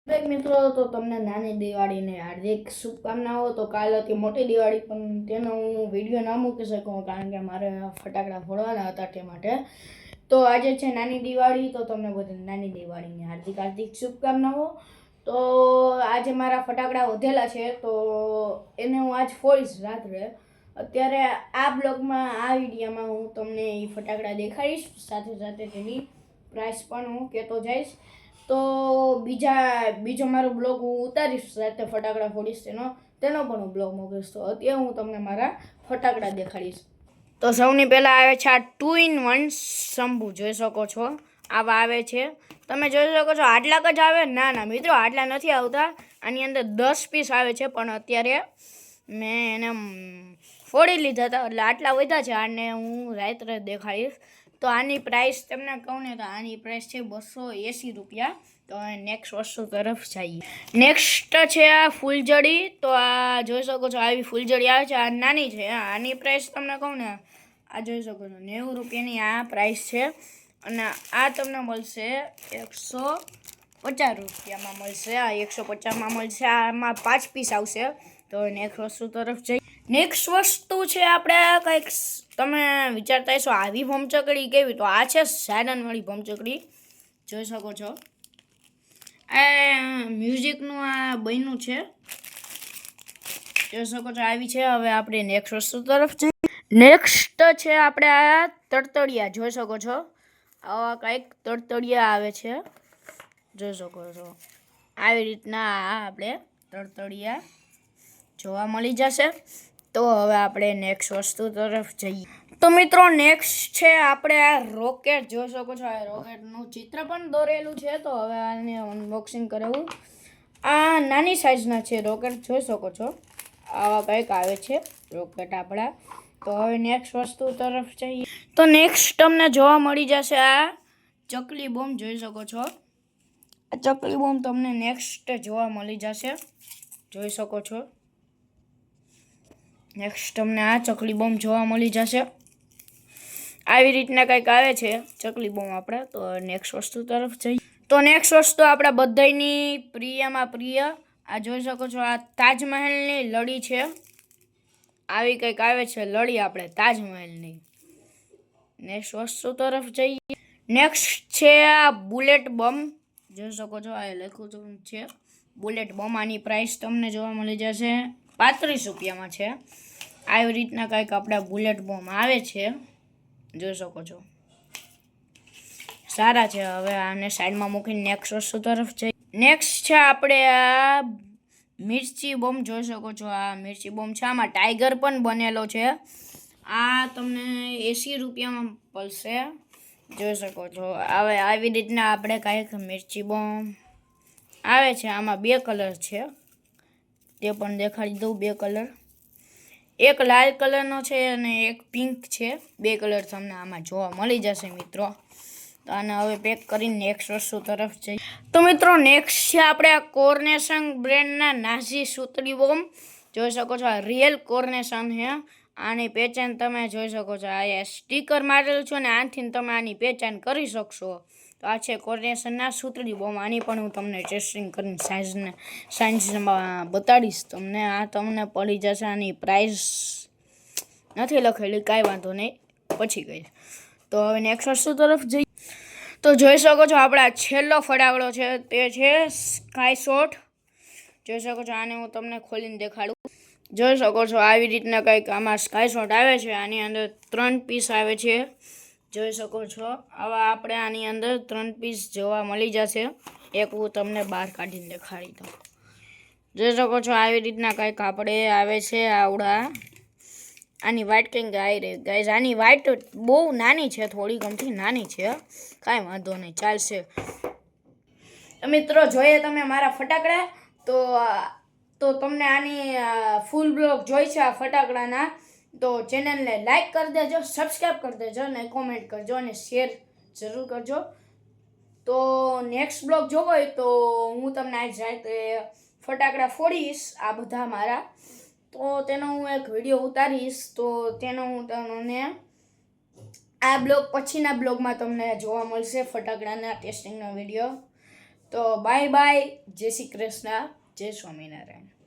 મિત્રો, તો તમને નાની દિવાળીની હાર્દિક શુભકામનાઓ. તો કાલ હતી મોટી દિવાળી, પણ તેનો હું વિડીયો ના મૂકી શકું કારણ કે મારે ફટાકડા ફોડવાના હતા તે માટે. તો આજે છે નાની દિવાળી, તો તમને બધી નાની દિવાળીની હાર્દિક શુભકામનાઓ. તો આજે મારા ફટાકડા વધેલા છે, તો એને હું આજ ફોડીશ રાત્રે. અત્યારે આ બ્લોગમાં, આ વિડીયોમાં હું તમને એ ફટાકડા દેખાડીશ, સાથે સાથે તેની પ્રાઇસ પણ હું કહેતો જઈશ. તો બીજો મારો બ્લોગ હું ઉતારીશ, સાથે ફટાકડા ફોડીશ તેનો પણ હું બ્લોગ મૂકીશ. તો અત્યારે હું તમને મારા ફટાકડા દેખાડીશ. તો સૌની પહેલાં આવે છે આ 2-in-1 શંભુ, જોઈ શકો છો આવા આવે છે. તમે જોઈ શકો છો આટલાક જ આવે? ના મિત્રો, આટલા નથી આવતા. આની અંદર 10 પીસ આવે છે, પણ અત્યારે મેં એને ફોડી લીધા હતા એટલે આટલા વધ્યા છે. આને હું રાત્રે દેખાડીશ. તો આની પ્રાઇસ તમને કહું ને, તો આની પ્રાઇસ છે 280 રૂપિયા. તો નેક્સ્ટ વસ્તુ તરફ જઈએ. નેક્સ્ટ છે આ ફૂલઝડી. તો આ જોઈ શકો છો આવી ફૂલઝડી આવે છે. આ નાની છે. આની પ્રાઇસ તમને કહું ને, આ જોઈ શકો છો 90 રૂપિયાની આ પ્રાઇસ છે. અને આ તમને મળશે 150 રૂપિયામાં મળશે. આ 150માં મળશે. આમાં 5 પીસ આવશે. તો નેક્સ્ટ વસ્તુ તરફ જઈએ. નેક્સ્ટ વસ્તુ છે આપણે કંઈક, તમે વિચારતા હશો આવી ભમચકડી કેવી? તો આ છે સાયરનવાળી ભમચકડી, જોઈ શકો છો. આ મ્યુઝિકનું આ બન્યું છે, જોઈ શકો છો આવી છે. હવે આપણે નેક્સ્ટ વસ્તુ તરફ જઈએ. નેક્સ્ટ છે આપણે આ તડતડિયા, જોઈ શકો છો આવા કંઈક તડતડિયા આવે છે, જોઈ શકો છો. આવી રીતના આપણે તડતડિયા જોવા મળી જશે. તો હવે આપણે નેક્સ્ટ વસ્તુ તરફ જઈએ. તો મિત્રો, નેક્સ્ટ છે આપણે આ રોકેટ, જોઈ શકો છો. આ રોકેટનું ચિત્ર પણ દોરેલું છે. તો હવે આને અનબોક્સિંગ કરાવું. આ નાની સાઇઝના છે રોકેટ, જોઈ શકો છો આવા કંઈક આવે છે રોકેટ આપણા. તો હવે નેક્સ્ટ વસ્તુ તરફ જઈએ. તો નેક્સ્ટ તમને જોવા મળી જશે આ ચકલી બોમ્બ, જોઈ શકો છો. આ ચકલી બોમ્બ તમને નેક્સ્ટ જોવા મળી જશે, જોઈ શકો છો. નેક્સ્ટ તમને આ ચકલી બોમ્બ જોવા મળી જશે. આવી રીતના કંઈક આવે છે ચકલી બોમ્બ આપણે. તો નેક્સ્ટ વસ્તુ તરફ જઈએ. તો નેક્સ્ટ વસ્તુ આપણા બધાની પ્રિયમાં પ્રિય, આ જોઈ શકો છો. આ તાજમહેલની લડી છે. આવી કંઈક આવે છે લડી આપણે તાજમહેલની. નેક્સ્ટ વસ્તુ તરફ જઈએ. નેક્સ્ટ છે આ બુલેટ બમ, જોઈ શકો છો. આ લખ્યું છે બુલેટ બમ. આની પ્રાઇસ તમને જોવા મળી જશે 35 રૂપિયામાં છે. આવી રીતના કંઈક આપણા બુલેટ બોમ્બ આવે છે, જોઈ શકો છો. સારા છે. હવે આને સાઈડમાં મૂકીને નેક્સ્ટ વસ્તુ તરફ જઈએ. નેક્સ્ટ છે આપણે આ મિર્ચી બોમ્બ, જોઈ શકો છો. આ મિર્ચી બોમ્બ છે. આમાં ટાઈગર પણ બનેલો છે. આ તમને 80 રૂપિયામાં પડશે, જોઈ શકો છો. હવે આવી રીતના આપણે કાંઈક મિર્ચી બોમ્બ આવે છે. આમાં 2 કલર છે, તે પણ દેખાડી દઉં. 2 કલર, એક લાલ કલરનો છે અને એક પિંક છે. 2 કલર તમને આમાં જોવા મળી જશે મિત્રો. તો આને હવે પેક કરીને નેક્સ્ટ વસ્તુ તરફ જઈએ. તો મિત્રો, નેક્સ્ટ છે આપણે આ કોર્નેશન બ્રેન્ડના નાઝી સુતળી બોમ્બ, જોઈ શકો છો. આ રિયલ કોર્નેશન છે. આની પહેચાન તમે જોઈ શકો છો. આ સ્ટીકર મારેલું છે ને આનાથી તમે આની પહેચાન કરી શકશો. તો આ છે કોર્નેશનના સુતળી બોમ્બ. આની પણ હું તમને ટેસ્ટિંગ કરીને સાઇઝમાં બતાડીશ તમને. આ તમને પડી જશે. આની પ્રાઇસ નથી લખેલી, કાંઈ વાંધો નહીં, પછી કહીશ. તો હવે નેક્સ્ટ વસ્તુ તરફ જઈએ. તો જોઈ શકો છો આપણા છેલ્લો ફટાકડો છે, તે છે સ્કાય શોટ, જોઈ શકો છો. આને હું તમને ખોલીને દેખાડું. જોઈ શકો છો આવી રીતના કંઈક આમાં સ્કાય શોટ આવે છે. આની અંદર 3 પીસ આવે છે, જોઈ શકો છો. આવા આપણે આની અંદર 3 પીસ જોવા મળી જશે. એક હું તમને બહાર કાઢીને દેખાડી દઉં. જોઈ શકો છો આવી રીતના કંઈક આપણે આવે છે આવડા. આની વાઇટ કંઈક આવી રહી ગાઈઝ. આની વાઇટ બહુ નાની છે, થોડી ગમતી નાની છે, કાંઈ વાંધો નહીં, ચાલશે. મિત્રો, જોઈએ તમે મારા ફટાકડા, તો તમને આની ફૂલ બ્લોગ જોઈ છે આ ફટાકડાના, તો ચેનલને લાઈક કરી દેજો, સબસ્ક્રાઈબ કરી દેજો અને કોમેન્ટ કરજો અને શેર જરૂર કરજો. તો નેક્સ્ટ બ્લોગ જોવો હોય તો હું તમને આજ રાતે ફટાકડા ફોડીશ આ બધા મારા. તો તેનો હું એક વિડીયો ઉતારીશ. તો તેનો હું તમને આ બ્લોગ પછીના બ્લોગમાં તમને જોવા મળશે, ફટાકડાના ટેસ્ટિંગનો વિડીયો. તો બાય બાય, જય શ્રી કૃષ્ણ, જય સ્વામિનારાયણ.